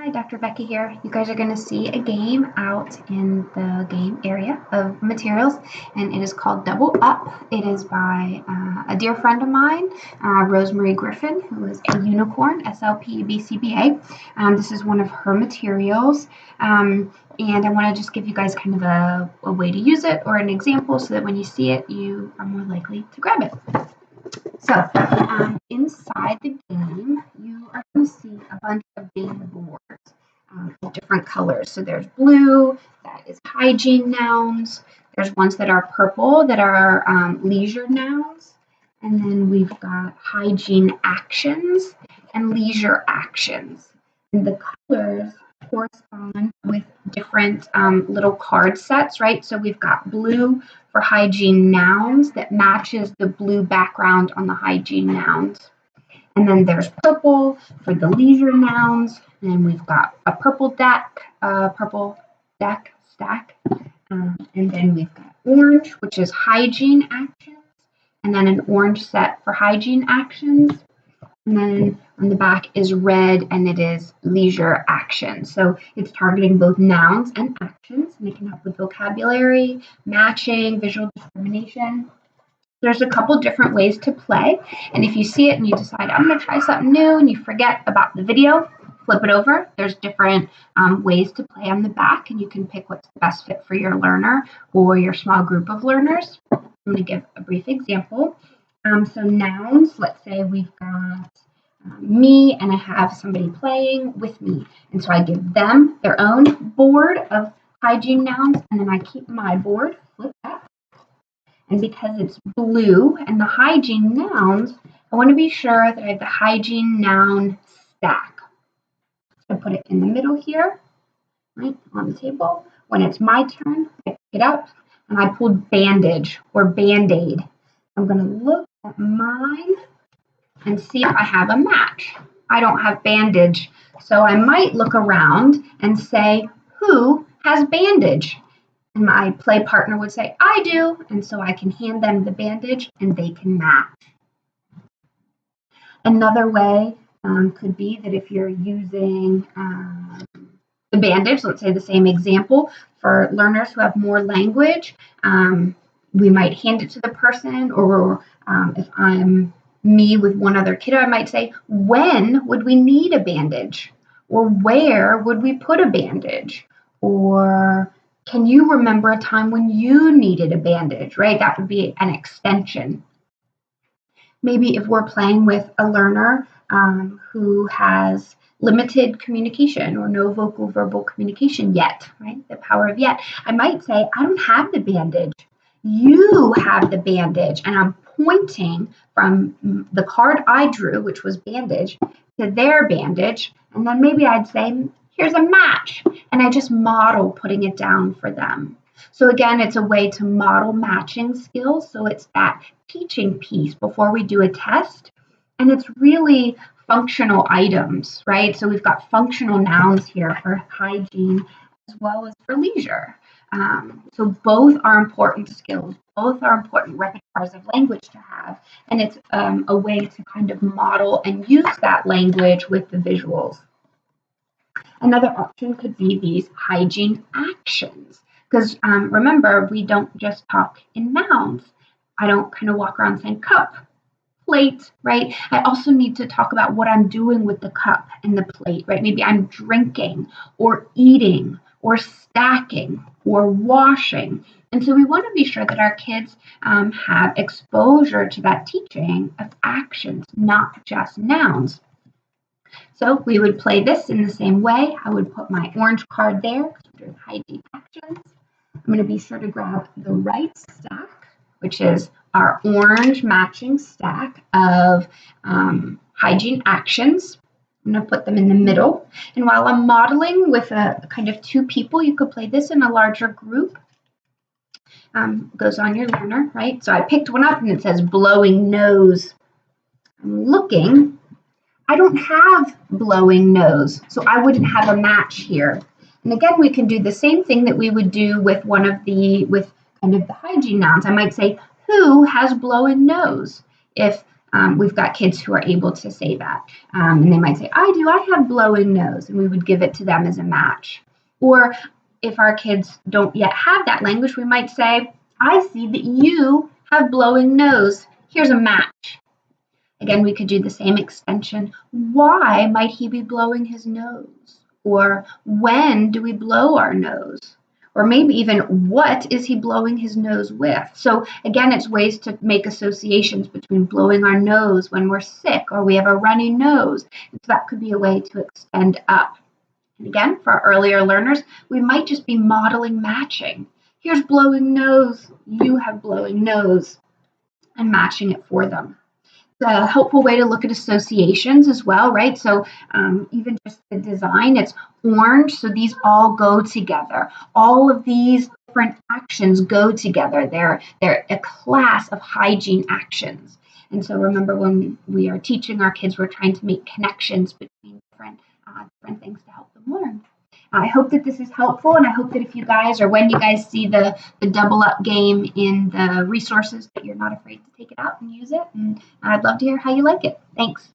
Hi, Dr. Becky here. You guys are going to see a game out in the game area of materials, and it is called Double Up. It is by a dear friend of mine, Rosemary Griffin, who is a unicorn, SLP BCBA. This is one of her materials, and I want to just give you guys kind of a way to use it or an example so that when you see it, you are more likely to grab it. So, inside the game, you are going to see a bunch of game boards of different colors. So there's blue, that is hygiene nouns. There's ones that are purple that are leisure nouns. And then we've got hygiene actions and leisure actions. And the colors correspond with different little card sets, right? So we've got blue for hygiene nouns that matches the blue background on the hygiene nouns. And then there's purple for the leisure nouns. And then we've got a purple deck stack. And then we've got orange, which is hygiene actions. And then an orange set for hygiene actions. And then on the back is red, and it is leisure actions. So it's targeting both nouns and actions, and it can help with vocabulary, matching, visual discrimination. There's a couple different ways to play, and if you see it and you decide, I'm going to try something new, and you forget about the video, flip it over. There's different ways to play on the back, and you can pick what's the best fit for your learner or your small group of learners. I'm going to give a brief example. So nouns, let's say we've got me and I have somebody playing with me. And so I give them their own board of hygiene nouns, and then I keep my board flipped up. And because it's blue and the hygiene nouns, I want to be sure that I have the hygiene noun stack. So I put it in the middle here, right, on the table. When it's my turn, I pick it up and I pulled bandage or band-aid. I'm going to look at mine and see if I have a match. I don't have bandage, so I might look around and say, who has bandage? And my play partner would say, I do, and so I can hand them the bandage and they can match. Another way could be that if you're using the bandage, let's say the same example, for learners who have more language, we might hand it to the person, or if I'm me with one other kiddo, I might say, when would we need a bandage? Or where would we put a bandage? Or can you remember a time when you needed a bandage, right? That would be an extension. Maybe if we're playing with a learner who has limited communication or no vocal verbal communication yet, right? The power of yet. I might say, I don't have the bandage. You have the bandage. And I'm pointing from the card I drew, which was bandage, to their bandage. And then maybe I'd say, here's a match. And I just model putting it down for them. So again, it's a way to model matching skills. So it's that teaching piece before we do a test. And it's really functional items, right? So we've got functional nouns here for hygiene as well as for leisure. So both are important skills. Both are important repertoires of language to have. And it's a way to kind of model and use that language with the visuals. Another option could be these hygiene actions. Because remember, we don't just talk in nouns. I don't kind of walk around saying cup, plate, right? I also need to talk about what I'm doing with the cup and the plate, right? Maybe I'm drinking or eating or stacking or washing. And so we want to be sure that our kids have exposure to that teaching of actions, not just nouns. So we would play this in the same way. I would put my orange card there, doing hygiene actions. I'm going to be sure to grab the right stack, which is our orange matching stack of hygiene actions. I'm going to put them in the middle. And while I'm modeling with a kind of two people, you could play this in a larger group. Goes on your learner, right? So I picked one up and it says blowing nose. I'm looking. I don't have blowing nose, so I wouldn't have a match here. And again, we can do the same thing that we would do with with kind of the hygiene nouns. I might say, who has blowing nose? If we've got kids who are able to say that. And they might say, I have blowing nose. And we would give it to them as a match. Or if our kids don't yet have that language, we might say, I see that you have blowing nose. Here's a match. Again, we could do the same extension. Why might he be blowing his nose? Or when do we blow our nose? Or maybe even what is he blowing his nose with? So again, it's ways to make associations between blowing our nose when we're sick or we have a runny nose. And so that could be a way to extend up. And again, for our earlier learners, we might just be modeling matching. Here's blowing nose, you have blowing nose, and matching it for them. A helpful way to look at associations as well, right? So even just the design, it's orange, so these all go together. All of these different actions go together. They're a class of hygiene actions. And so remember, when we are teaching our kids, we're trying to make connections between different things to help them learn. I hope that this is helpful, and I hope that if you guys, or when you guys see the double up game in the resources, that you're not afraid to take it out and use it. And I'd love to hear how you like it. Thanks.